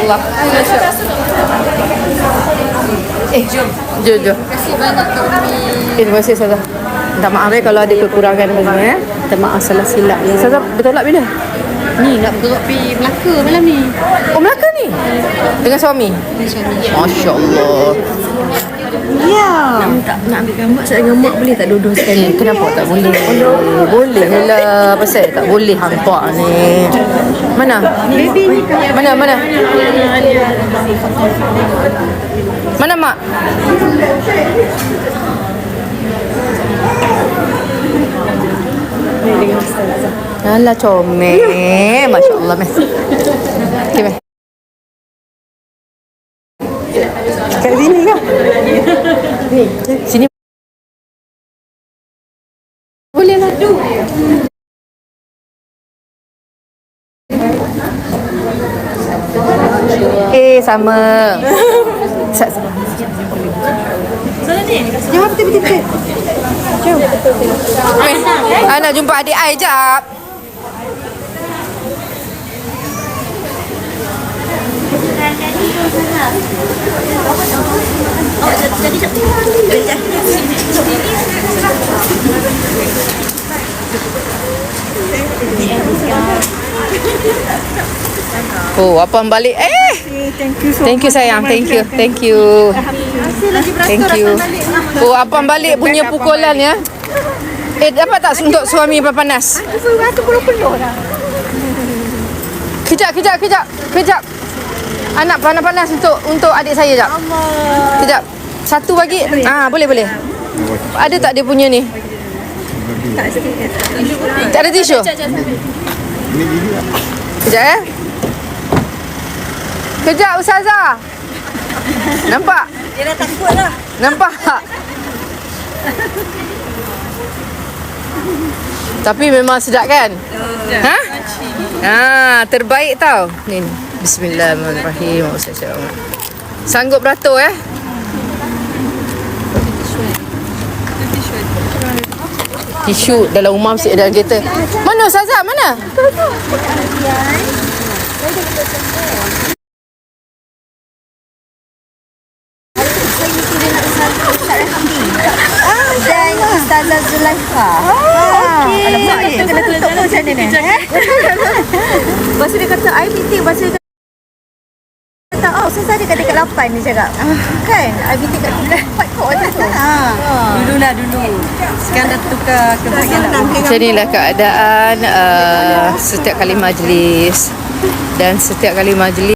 warahmatullahi. Jom. Terima kasih banyak Kak Umi. Terima kasih Ustazah. Minta maaf kalau ada kekurangan macam minta maaf salah silap. Ustazah bertolak bila? Ni nak bergerak pergi Melaka malam ni. Oh, Melaka ni? Dengan suami? Dengan suami. Masya Allah. Ya. Nak ambil gambar saya dengan mak boleh tak dua-dua sekali? Kenapa tak boleh? Boleh lah. Pasal tak boleh hampak ni. Mana? Baby ni Mana? Mana mak? Alah comel. Masya Allah meh. Okay meh. Kat sini kah? Ni, sini. Boleh lah. Sama. Jom betul-betul. Jom. Nak jumpa adik I jap. Oh, abang balik. Thank you sayang. Thank you. Oh, abang balik punya pukulan ya. Dapat tak untuk suami panas? Kejap. Anak panas-panas untuk adik saya jap. Kejap. Satu bagi. Boleh. Ada tak dia punya ni? Tak ada tisu? Kejap Kejap Ustazah. Nampak? Dia dah takut lah. Nampak? Tapi memang sedap kan? Terbaik tau. Ni. Bismillahirrahmanirrahim. Sanggup beratur Tisu dalam rumah mesti ada dalam kereta. Mana Ustazah? Mana? Dan Ustazah Zulaikha. Okey. Alamak, kita kena tutup pun macam ni. Lepas tu dia kata, I meeting. Lepas tu dia kata, Ustazah dia kat dekat 8 dia cakap. Kan? I meeting kat 4 kot macam tu. Dulu. Sekarang dah tukar ke bahagian Macam inilah keadaan setiap kali majlis. Dan setiap kali majlis